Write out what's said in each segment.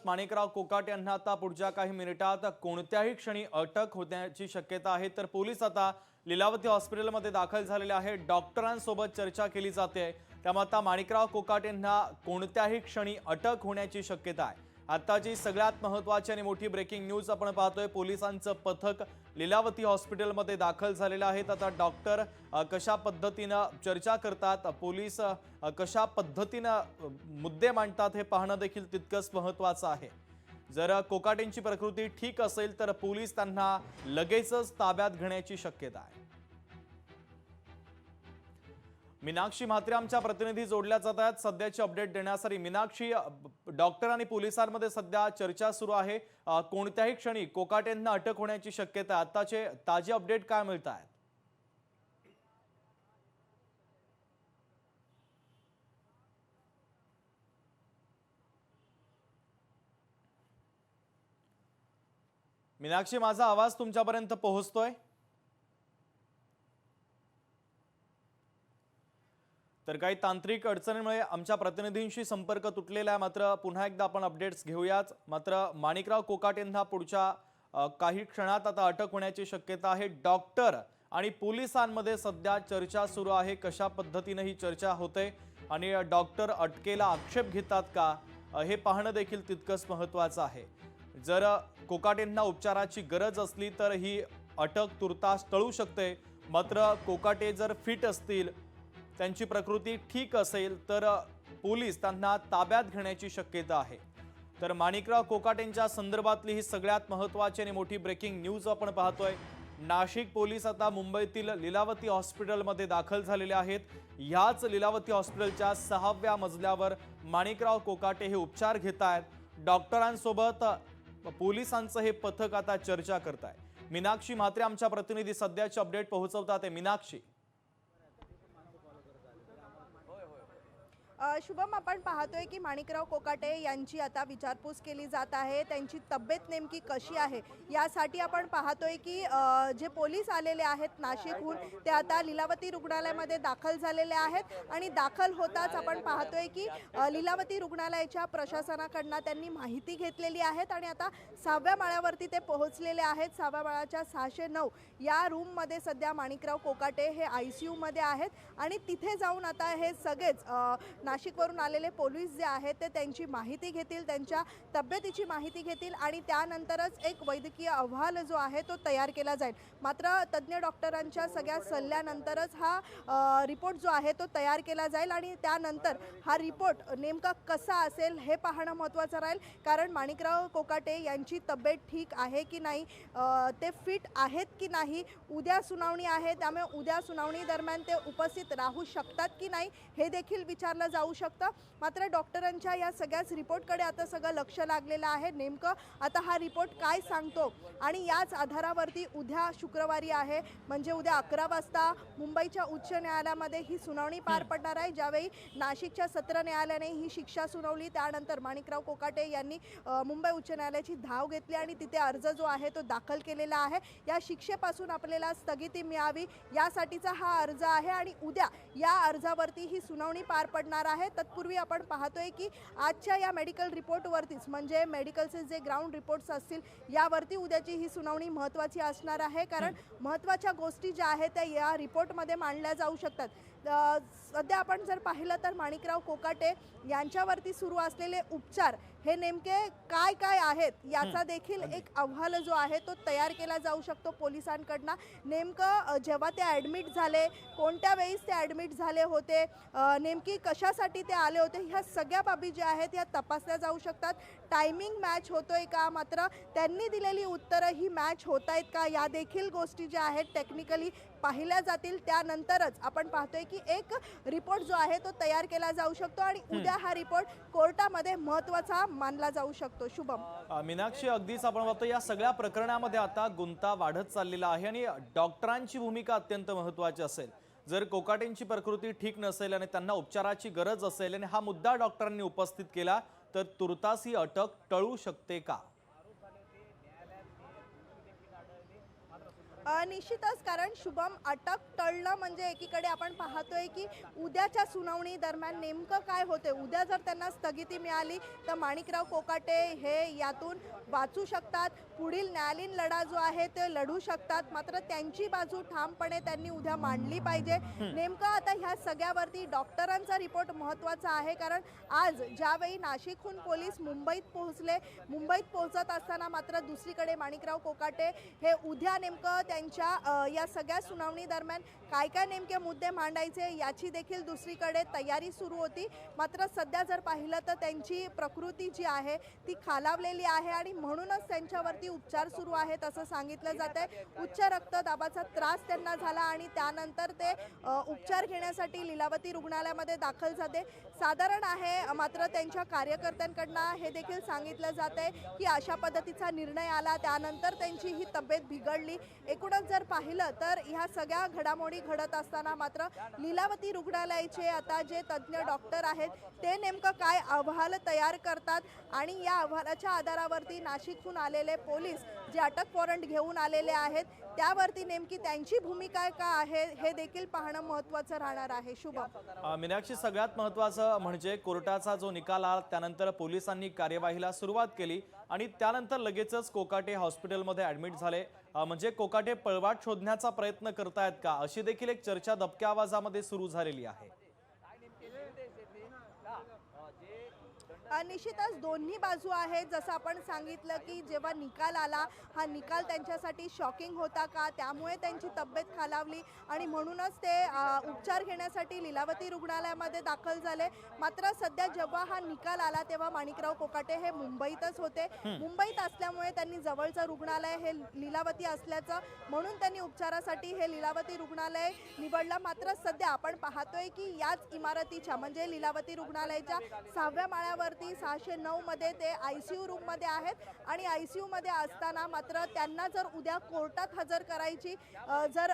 माणिकराव कोकाटे यांना आता पुढच्या काही मिनिटात कोणत्याही क्षणी अटक होण्याची शक्यता आहे। तर पोलीस आता लीलावती हॉस्पिटलमध्ये दाखल झालेले आहेत। डॉक्टरांसोबत चर्चा केली जाते, त्यामुळे आता माणिकराव कोकाटे यांना कोणत्याही क्षणी अटक होण्याची शक्यता आहे। आताची सगळ्यात महत्त्वाची आणि मोठी ब्रेकिंग न्यूज आपण पाहतोय। पोलिसांचं पथक लीलावती हॉस्पिटलमध्ये दाखल झालेलं आहे। आता डॉक्टर कशा पद्धतीने चर्चा करतात, पोलीस कशा पद्धतीने मुद्दे मांडतात हे पाहणं देखील तितकंच महत्त्वाचं आहे। जर कोकाटेंची प्रकृती ठीक असेल तर पोलीस त्यांना लगेचच ताब्यात घेण्याची शक्यता आहे। मीनाक्षी म्हात्रे आमच्या प्रतिनिधी जोडल्या जात आहेत सध्याची अपडेट देण्यासाठी। मीनाक्षी, डॉक्टर आणि पोलिसांमध्ये सध्या चर्चा सुरू आहे, कोणत्याही क्षणी कोकाटेंना अटक होण्याची शक्यता आहे। आताचे ताजे अपडेट काय मिळत आहेत? मीनाक्षी, माझा आवाज तुमच्यापर्यंत पोहोचतोय? तर काही तांत्रिक अडचणीमुळे आमच्या प्रतिनिधींशी संपर्क तुटलेला आहे, मात्र पुन्हा एकदा आपण अपडेट्स घेऊयाच। मात्र माणिकराव कोकाटे यांना पुढच्या काही क्षणात आता अटक होण्याची शक्यता आहे। डॉक्टर आणि पोलिसांमध्ये सध्या चर्चा सुरू आहे, कशा पद्धतीने ही चर्चा होते आणि डॉक्टर अटकेला आक्षेप घेतात का हे पाहणं देखील तितकंच महत्त्वाचं आहे। जर कोकाटेंना उपचाराची गरज असली तर ही अटक तुर्तास टळू शकते, मात्र कोकाटे जर फिट असतील, त्यांची प्रकृती ठीक असेल तर पोलीस त्यांना ताब्यात घेण्याची शक्यता आहे। तर माणिकराव कोकाटेंच्या संदर्भातली ही सगळ्यात महत्त्वाची आणि मोठी ब्रेकिंग न्यूज आपण पाहतोय। नाशिक पोलीस आता मुंबईतील लीलावती हॉस्पिटलमध्ये दाखल झालेले आहेत। ह्याच लीलावती हॉस्पिटलच्या 6व्या मजल्यावर माणिकराव कोकाटे हे उपचार घेत आहेत। डॉक्टरांसोबत पोलिसांचं हे पथक आता चर्चा करत आहे। मीनाक्षी म्हात्रे आमच्या प्रतिनिधी सध्याचे अपडेट पोहोचवतात आहे। मीनाक्षी, शुभम, आपण पाहतोय की माणिकराव कोकाटे यांची आता विचारपूस केली जात आहे। त्यांची तब्येत नेमकी कशी आहे यासाठी आपण पाहतोय की जे पोलीस आलेले आहेत नाशिकहून ते आता लीलावती रुग्णालयामध्ये दाखल झालेले आहेत आणि दाखल होताच आपण पाहतोय की लीलावती रुग्णालयाच्या प्रशासनाकडून त्यांनी माहिती घेतलेली आहे आणि आता 6व्या माळ्यावरती ते पोहोचलेले आहेत। 6व्या माळ्याच्या 609 या रूममध्ये सध्या माणिकराव कोकाटे हे ICU मध्ये आहेत आणि तिथे जाऊन आता हे सगळेच नाशिकवरून आलेले पोलीस जे आहेत ते त्यांची माहिती घेतील, त्यांच्या तब्येतीची माहिती घेतील आणि त्यानंतरच एक वैद्यकीय अहवाल जो आहे तो तयार केला जाईल। मात्र तज्ञ डॉक्टरांच्या सगळ्या सल्ल्यानंतरच हा रिपोर्ट जो आहे तो तयार केला जाईल आणि त्यानंतर हा रिपोर्ट नेमका कसा असेल हे पाहणं महत्त्वाचं राहील, कारण माणिकराव कोकाटे यांची तब्येत ठीक आहे की नाही, ते फिट आहेत की नाही, उद्या सुनावणी आहे त्यामुळे उद्या सुनावणी दरम्यान ते उपस्थित राहू शकतात की नाही हे देखील विचारलं जाऊ शकतं। मात्र डॉक्टरांच्या या सगळ्याच रिपोर्टकडे आता सगळं लक्ष लागलेलं आहे। नेमकं आता हा रिपोर्ट काय सांगतो आणि याच आधारावरती उद्या शुक्रवारी आहे म्हणजे उद्या 11 वाजता मुंबईच्या उच्च न्यायालयामध्ये ही सुनावणी पार पडणार आहे। ज्यावेळी नाशिकच्या सत्र न्यायालयाने ही शिक्षा सुनावली त्यानंतर माणिकराव कोकाटे यांनी मुंबई उच्च न्यायालयाची धाव घेतली आणि तिथे अर्ज जो आहे तो दाखल केलेला आहे। या शिक्षेपासून आपल्याला स्थगिती मिळावी यासाठीचा हा अर्ज आहे आणि उद्या या अर्जावरती ही सुनावणी पार पडणार आहे। तत्पूर्वी आपण पाहतोय की आजच्या या मेडिकल रिपोर्टवरतीच म्हणजे मेडिकलचे जे ग्राउंड रिपोर्ट्स असतील यावरती उद्याची ही सुनावणी महत्त्वाची असणार आहे, कारण महत्त्वाच्या गोष्टी ज्या आहेत त्या या रिपोर्टमध्ये मांडल्या जाऊ शकतात। सध्या आपण जर पाहिलं तर माणिकराव कोकाटे यांच्यावरती सुरू असलेले उपचार हे नेमके काय काय आहेत याचा देखील एक अहवाल जो आहे तो तयार केला जाऊ शकतो पोलिसांकडनं। नेमकं जेव्हा ते ॲडमिट झाले, कोणत्या वेळेस ते ॲडमिट झाले होते, नेमकी कशासाठी ते आले होते, ह्या सगळ्या बाबी ज्या आहेत या तपासल्या जाऊ शकतात। टायमिंग मॅच होतोय का, मात्र त्यांनी दिलेली उत्तरं ही मॅच होत आहेत का, या देखील गोष्टी ज्या आहेत टेक्निकली पाहिल्या जातील। त्यानंतरच आपण पाहतोय की एक रिपोर्ट जो आहे तो तयार केला जाऊ शकतो आणि उद्या हा रिपोर्ट कोर्टामध्ये महत्त्वाचा मानला जाऊ शकतो। शुभम, मीनाक्षी, अगदीच आपण बघतो या सगळ्या प्रकरणामध्ये आता गुंता वाढत चाललेला आहे आणि डॉक्टरांची भूमिका अत्यंत महत्त्वाची असेल। जर कोकाटेंची प्रकृती ठीक नसेल आणि त्यांना उपचाराची गरज असेल आणि हा मुद्दा डॉक्टरांनी उपस्थित केला तर तुर्तास ही अटक टळू शकते का? निश्चितच, कारण शुभम अटक टळणं म्हणजे एकीकडे आपण पाहतोय की उद्याच्या सुनावणी दरम्यान नेमकं काय होते. उद्या जर त्यांना स्थगिती मिळाली तर माणिकराव कोकाटे हे यातून वाचू शकतात, पुढील न्यायालयीन लढा जो आहे ते लढू शकतात. मात्र त्यांची बाजू ठामपणे त्यांनी उद्या मांडली पाहिजे. नेमकं आता ह्या सगळ्यावरती डॉक्टरांचा रिपोर्ट महत्त्वाचा आहे, कारण आज ज्यावेळी नाशिकहून पोलीस मुंबईत पोहोचले, मुंबईत पोहोचत असताना मात्र दुसरीकडे माणिकराव कोकाटे हे उद्या नेमकं त्यांच्या या सगळ्या सुनावणी दरम्यान काय काय नेमके मुद्दे मांडायचे याची देखील दुसरीकडे तयारी सुरू होती. मात्र सध्या जर पाहिलं तर त्यांची प्रकृती जी आहे ती खालावलेली आहे आणि म्हणूनच त्यांच्यावरती उपचार सुरू आहेत असं सांगितलं जात आहे. उच्च रक्तदाबाचा त्रास त्यांना झाला आणि त्यानंतर ते उपचार घेण्यासाठी लीलावती रुग्णालयामध्ये दाखल झाले. साधारण आहे, मात्र त्यांच्या कार्यकर्त्यांकडनं हे देखील सांगितलं जात आहे की अशा पद्धतीचा निर्णय आला, त्यानंतर त्यांची ही तब्येत बिघडली. एकूणच जर पाहिलं तर ह्या सगळ्या घडामोडी घडत असताना मात्र लीलावती रुग्णालयाचे आता जे तज्ज्ञ डॉक्टर आहेत ते नेमकं काय अहवाल तयार करतात आणि या अहवालाच्या आधारावरती नाशिकहून आलेले पोलीस जे अटक वॉरंट घेऊन आलेले आहेत त्यावरती नेमकी त्यांची भूमिका काय आहे हे देखील पाहणं महत्त्वाचं राहणार आहे. शुभम. मीनाक्षी, सगळ्यात महत्त्वाचं म्हणजे कोर्टाचा जो निकाल आला त्यानंतर पोलिसांनी कार्यवाहीला सुरुवात केली आणि त्यानंतर लगेचच कोकाटे हॉस्पिटलमध्ये ॲडमिट झाले. म्हणजे कोकाटे पळवाट शोधण्याचा प्रयत्न करतायत का, अशी देखील एक चर्चा दबक्या आवाजामध्ये सुरू झालेली आहे. निश्चितच दोन्ही बाजू आहेत. जसं आपण सांगितलं की जेव्हा निकाल आला, हा निकाल त्यांच्यासाठी शॉकिंग होता का, त्यामुळे त्यांची तब्येत खालावली आणि म्हणूनच ते उपचार घेण्यासाठी लीलावती रुग्णालयामध्ये दाखल झाले. मात्र सध्या जेव्हा हा निकाल आला तेव्हा माणिकराव कोकाटे हे मुंबईतच होते. मुंबईत असल्यामुळे त्यांनी जवळचं रुग्णालय हे लीलावती असल्याचं म्हणून त्यांनी उपचारासाठी हे लीलावती रुग्णालय निवडलं. मात्र सध्या आपण पाहतोय की याच इमारतीच्या म्हणजे लीलावती रुग्णालयाच्या 6व्या माळ्यावर 609 मध्ये ते ICU रूम मध्ये आहेत आणि ICU मध्ये असताना मात्र त्यांना जर उद्या कोर्टात हजर करायची जर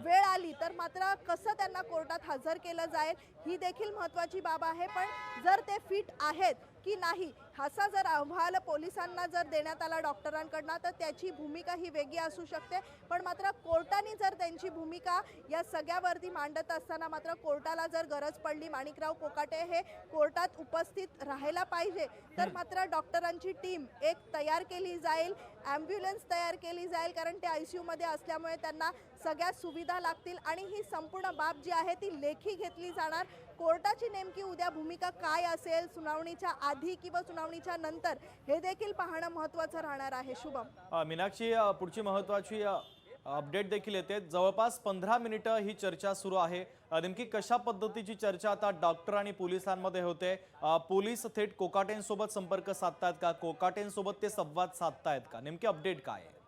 वेळ आली तर मात्र कसं त्यांना कोर्टात हजर केलं जाईल ही देखील महत्त्वाची बाब आहे. पण जर ते फिट आहेत की नाही असा जर अहवाल पोलिसांना जर देण्यात आला डॉक्टरांकडनं तर त्याची भूमिका ही वेगळी असू शकते. पण मात्र कोर्टाने जर त्यांची भूमिका या सगळ्यावरती मांडत असताना मात्र कोर्टाला जर गरज पडली, माणिकराव कोकाटे हे कोर्टात उपस्थित राहायला पाहिजे, तर मात्र डॉक्टरांची टीम एक तयार केली जाईल, ॲम्ब्युलन्स तयार केली जाईल, कारण ते ICU मध्ये असल्यामुळे त्यांना सगळ्या सुविधा लागतील आणि ही संपूर्ण बाब जी आहे ती लेखी घेतली जाणार. कोर्टाची नेमकी उद्या भूमिका काय असेल सुनावणीच्या आधी किंवा सुनावणीच्या नंतर हे देखील पाहणं महत्त्वाचं राहणार आहे. शुभम. मीनाक्षी, पुढची महत्त्वाची अपडेट देखील येते. जवळपास 15 मिनिटं ही चर्चा सुरू आहे. नेमकी कशा पद्धतीची चर्चा आता डॉक्टर आणि पोलिसांमध्ये होते? पोलीस थेट कोकाटेंसोबत संपर्क साधतायत का, कोकाटेंसोबत ते संवाद साधतायत का, नेमकी अपडेट काय आहे?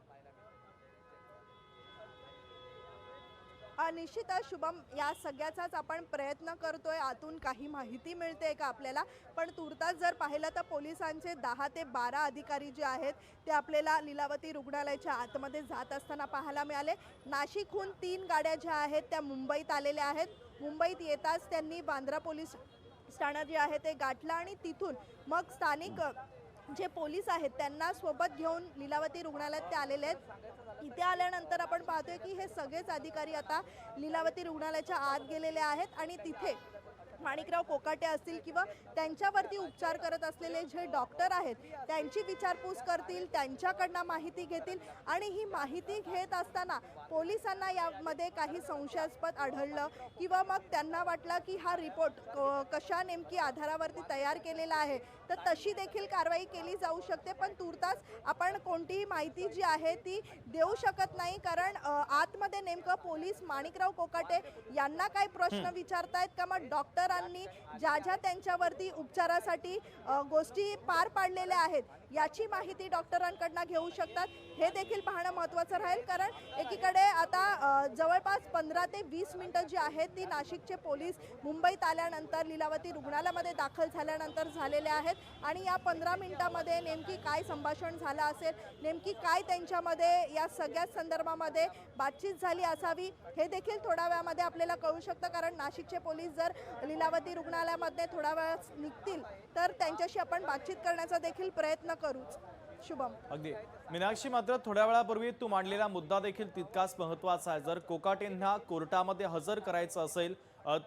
निश्चितच शुभम, या सगळ्याचाच आपण प्रयत्न करतोय, आतून काही माहिती मिळते का आपल्याला. पण तुर्तास जर पाहिलं तर पोलिसांचे 10 ते 12 अधिकारी जे आहेत ते आपल्याला लीलावती रुग्णालयाच्या आतमध्ये जात असताना पाहायला मिळाले. नाशिकहून 3 गाड्या ज्या आहेत त्या मुंबईत आलेल्या आहेत. मुंबईत येताच त्यांनी बांद्रा पोलीस ठाणं जे आहे ते गाठलं आणि तिथून मग स्थानिक जे पोलीस आहेत त्यांना सोबत घेऊन लीलावती रुग्णालयात ते आलेले आहेत. इथे आल्यानंतर आपण पाहतोय की हे सगळेच अधिकारी आता लीलावती रुग्णालयाच्या आत गेलेले आहेत आणि तिथे माणिकराव कोकाटे असतील किंवा त्यांच्यावरती उपचार करत असलेले जे डॉक्टर आहेत त्यांची विचारपूस करतील, त्यांच्याकडनं माहिती घेतील आणि ही माहिती घेत असताना पोलिसांना यामध्ये काही संशयास्पद आढळलं किंवा मग त्यांना वाटलं की हा रिपोर्ट कशा नेमकी आधारावरती तयार केलेला आहे तर तशी देखील कारवाई केली जाऊ शकते. पण तुर्तास आपण कोणतीही माहिती जी आहे ती देऊ शकत नाही, कारण आतमध्ये नेमकं पोलीस माणिकराव कोकाटे यांना काही प्रश्न विचारतायत का, मग डॉक्टरांनी ज्या ज्या त्यांच्यावरती उपचारासाठी गोष्टी पार पाडलेल्या आहेत याची माहिती डॉक्टरांकडनं घेऊ शकतात. हे देखील पाहणं महत्त्वाचं राहील, कारण एकीकडे आता जवळपास 15 ते 20 मिनिटं जी आहेत ती नाशिकचे पोलीस मुंबईत आल्यानंतर लीलावती रुग्णालयामध्ये दाखल झाल्यानंतर झालेले आहेत आणि या 15 मिनिटांमध्ये नेमकी काय संभाषण झालं असेल, नेमकी काय त्यांच्यामध्ये या सगळ्या संदर्भामध्ये बातचीत झाली असावी हे देखील थोड्या वेळामध्ये आपल्याला कळू शकतं. कारण नाशिकचे पोलीस जर लीलावती रुग्णालयामध्ये थोडा वेळ निघतील तर त्यांच्याशी आपण बातचीत करण्याचा देखील प्रयत्न करूच. शुभम. अगदी मीनाक्षी, मात्र थोड्या वेळापूर्वी तू मांडलेला मुद्दा देखील तितकाच महत्त्वाचा आहे. जर कोकाटेंना कोर्टामध्ये हजर करायचं असेल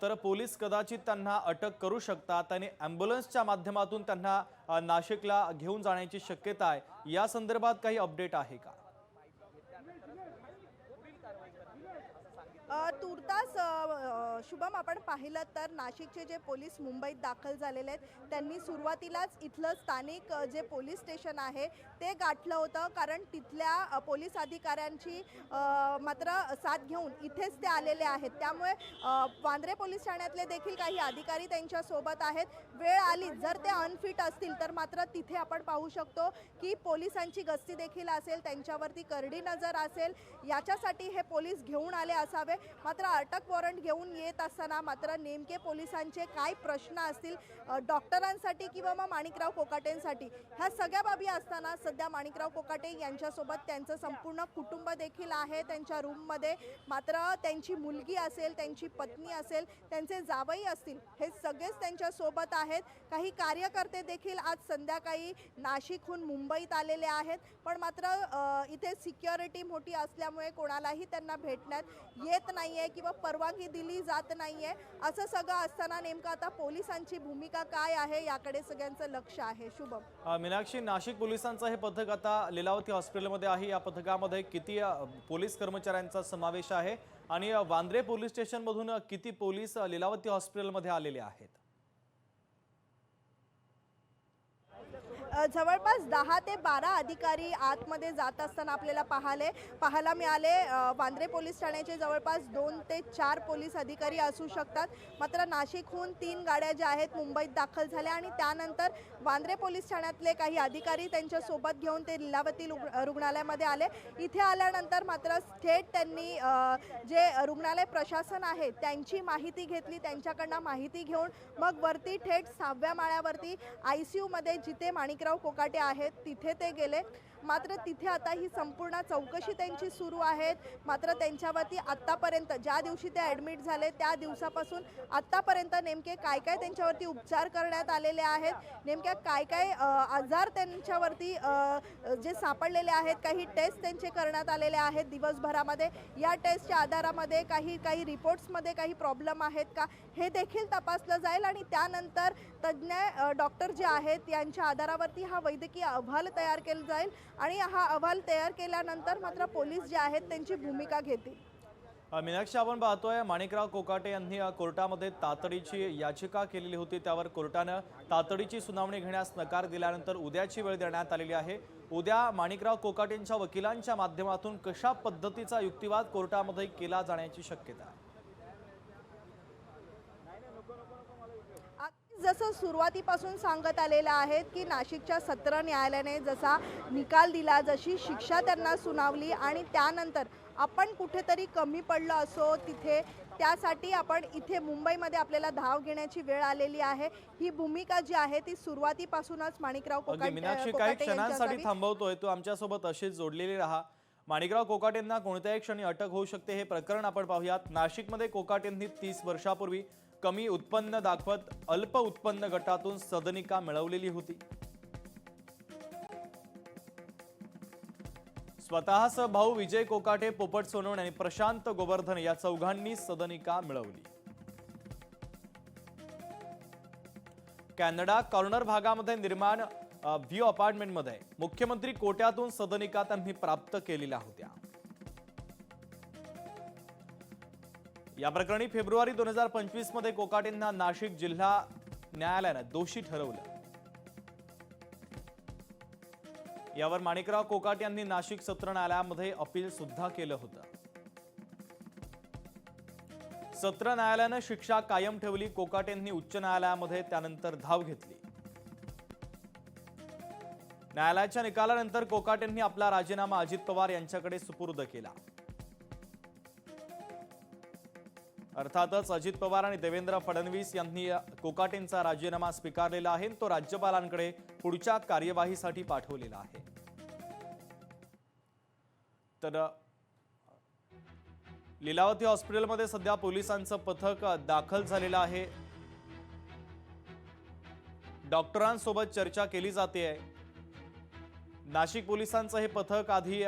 तर पोलीस कदाचित त्यांना अटक करू शकतात आणि ॲम्ब्युलन्सच्या माध्यमातून त्यांना नाशिकला घेऊन जाण्याची शक्यता आहे. या संदर्भात काही अपडेट आहे का? तुर्तास शुभम, आपण पाहिलं तर नाशिकचे जे पोलीस मुंबईत दाखल झालेले आहेत त्यांनी सुरुवातीलाच इथलं स्थानिक जे पोलीस स्टेशन आहे ते गाठलं होतं, कारण तिथल्या पोलीस अधिकाऱ्यांची मात्र साथ घेऊन इथेच ते आलेले आहेत. त्यामुळे वांद्रे पोलीस ठाण्यातले देखील काही अधिकारी त्यांच्यासोबत आहेत. वेळ आली जर ते अनफिट असतील तर मात्र तिथे आपण पाहू शकतो की पोलिसांची गस्ती देखील असेल, त्यांच्यावरती करडी नजर असेल. याच्यासाठी हे पोलीस घेऊन आले असावे. मात्र अटक वॉरंट घेऊन येत असताना मात्र नेमके पोलिसांचे काय प्रश्न असतील डॉक्टरांसाठी किंवा मग माणिकराव कोकाटेंसाठी, ह्या सगळ्या बाबी असताना सध्या माणिकराव कोकाटे यांच्यासोबत त्यांचं संपूर्ण कुटुंब देखील आहे त्यांच्या रूममध्ये. मात्र त्यांची मुलगी असेल, त्यांची पत्नी असेल, त्यांचे जावई असतील, हे सगळेच त्यांच्यासोबत आहेत. काही कार्यकर्ते देखील आज संध्याकाळी नाशिकहून मुंबईत आलेले आहेत. पण मात्र इथे सिक्युरिटी मोठी असल्यामुळे कोणालाही त्यांना भेटण्यात येत नाहीये किंवा परवानगी दिली जात नाहीये. असं सगळं असताना नेमकं आता पोलिसांची भूमिका काय आहे याकडे सगळ्यांचं लक्ष आहे. शुभम. मीनाक्षी, नाशिक पोलिसांचं हे पथक आता लीलावती हॉस्पिटलमध्ये आहे. या पथकामध्ये किती पोलीस कर्मचाऱ्यांचा समावेश आहे आणि वांद्रे पोलीस स्टेशनमधून किती पोलीस लीलावती हॉस्पिटलमध्ये आलेले आहेत? जवळपास 10 ते 12 अधिकारी आतमध्ये जात असताना आपल्याला पाहायला मिळाले. वांद्रे पोलीस ठाण्याचे जवळपास 2 ते 4 पोलीस अधिकारी असू शकतात. मात्र नाशिकहून 3 गाड्या ज्या आहेत मुंबईत दाखल झाल्या आणि त्यानंतर वांद्रे पोलीस ठाण्यातले काही अधिकारी त्यांच्यासोबत घेऊन ते लीलावती रुग्णालयामध्ये आले. इथे आल्यानंतर मात्र थेट त्यांनी जे रुग्णालय प्रशासन आहे त्यांची माहिती घेतली. त्यांच्याकडनं माहिती घेऊन मग वरती थेट 6व्या माळ्यावरती ICU मध्ये जिथे माणिकराव कोकाटे आहेत तिथे ते गेले. मात्र तिथे आता ही संपूर्ण चौकशी त्यांची सुरू आहे. मात्र त्यांच्यावरती आत्तापर्यंत ज्या दिवशी ते ॲडमिट झाले त्या दिवसापासून आत्तापर्यंत नेमके काय काय त्यांच्यावरती उपचार करण्यात आलेले आहेत, नेमक्या काय काय आजार त्यांच्यावरती जे सापडलेले आहेत, काही टेस्ट त्यांचे करण्यात आलेले आहेत दिवसभरामध्ये. या टेस्टच्या आधारामध्ये काही रिपोर्ट्समध्ये काही प्रॉब्लेम आहेत का हे देखील तपासलं जाईल आणि त्यानंतर तज्ज्ञ डॉक्टर जे आहेत यांच्या आधारावरती हा वैद्यकीय अहवाल तयार केला जाईल आणि हा अहवाल तयार केल्यानंतर मात्र पोलीस जे आहेत त्यांची भूमिका घेतील. मीनाक्षी, आपण पाहतोय माणिकराव कोकाटे यांनी कोर्टामध्ये तातडीची याचिका केलेली होती. त्यावर कोर्टानं तातडीची सुनावणी घेण्यास नकार दिल्यानंतर उद्याची वेळ देण्यात आलेली आहे. उद्या माणिकराव कोकाटेंच्या वकिलांच्या माध्यमातून कशा पद्धतीचा युक्तिवाद कोर्टामध्ये केला जाण्याची शक्यता आहे? जसं सुरुवातीपासून सांगत आलेलं आहे की नाशिकच्या सत्र न्यायालयाने जसा निकाल दिला, जशी शिक्षा त्यांना सुनावली आणि त्यानंतर आपण कुठेतरी कमी पडलो असो तिथे, त्यासाठी आपण इथे मुंबईमध्ये आपल्याला धाव घेण्याची वेळ आलेली आहे. ही भूमिका जी आहे ती सुरुवातीपासूनच माणिकराव कोकाटे मीनाक्षी, काही क्षणांसाठी थांबवतोय, तू आमच्यासोबत अशीच जोडलेली राहा. माणिकराव कोकाटेंना कोणत्याही क्षणी अटक होऊ शकते हे प्रकरण आपण पाहूयात. नाशिकमध्ये कोकाटेंनी 30 वर्षापूर्वी कमी उत्पन्न दाखवत अल्प उत्पन्न गटातून सदनिका मिळवलेली होती. स्वतःच भाऊ विजय कोकाटे, पोपट सोनवणे आणि प्रशांत गोवर्धन या चौघांनी सदनिका मिळवली. कॅनडा कॉर्नर भागामध्ये निर्माण व्ह्यू अपार्टमेंटमध्ये मुख्यमंत्री कोट्यातून सदनिका त्यांनी प्राप्त केलेल्या होत्या. या प्रकरणी फेब्रुवारी 2025 मध्ये कोकाटेंना नाशिक जिल्हा न्यायालयाने दोषी ठरवलं. यावर माणिकराव कोकाटे यांनी नाशिक सत्र न्यायालयामध्ये अपील सुद्धा केलं होतं. सत्र न्यायालयानं शिक्षा कायम ठेवली. कोकाटेंनी उच्च न्यायालयामध्ये त्यानंतर धाव घेतली. न्यायालयाच्या निकालानंतर कोकाटेंनी आपला राजीनामा अजित पवार यांच्याकडे सुपूर्द केला. अर्थातच अजित पवार आणि देवेंद्र फडणवीस यांनी कोकाटेंचा राजीनामा स्वीकारलेला आहे, तो राज्यपालांकडे पुढच्या कार्यवाहीसाठी पाठवलेला आहे. तर लीलावती हॉस्पिटलमध्ये सध्या पोलिसांचं पथक दाखल झालेलं आहे. डॉक्टरांसोबत चर्चा केली जाते आहे. नाशिक पोलिसांचं हे पथक आधी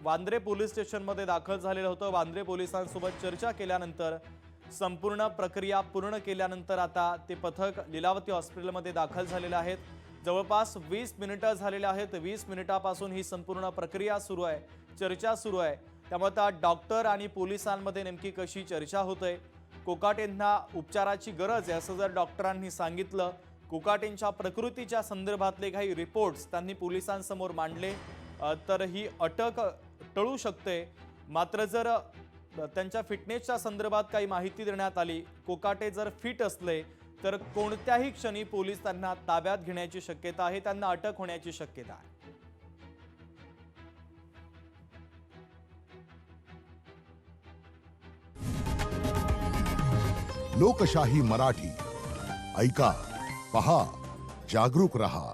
वांद्रे पोलीस स्टेशनमध्ये दाखल झालेलं होतं. वांद्रे पोलिसांसोबत चर्चा केल्यानंतर संपूर्ण प्रक्रिया पूर्ण केल्यानंतर आता ते पथक लीलावती हॉस्पिटलमध्ये दाखल झालेलं आहेत. जवळपास 20 मिनिटं झालेले आहेत. 20 मिनिटापासून ही संपूर्ण प्रक्रिया सुरू आहे, चर्चा सुरू आहे. त्यामुळे आता डॉक्टर आणि पोलिसांमध्ये नेमकी कशी चर्चा होते, कोकाटेंना उपचाराची गरज आहे असं जर डॉक्टरांनी सांगितलं, कोकाटेंच्या प्रकृतीच्या संदर्भातले काही रिपोर्ट्स त्यांनी पोलिसांसमोर मांडले तर ही अटक टळू शकते. मात्र जर त्यांच्या फिटनेसच्या संदर्भात काही माहिती देण्यात आली, कोकाटे जर फिट असले तर कोणत्याही क्षणी पोलीस त्यांना ताब्यात घेण्याची शक्यता आहे, त्यांना अटक होण्याची शक्यता आहे. लोकशाही मराठी ऐका, पहा, जागरूक रहा.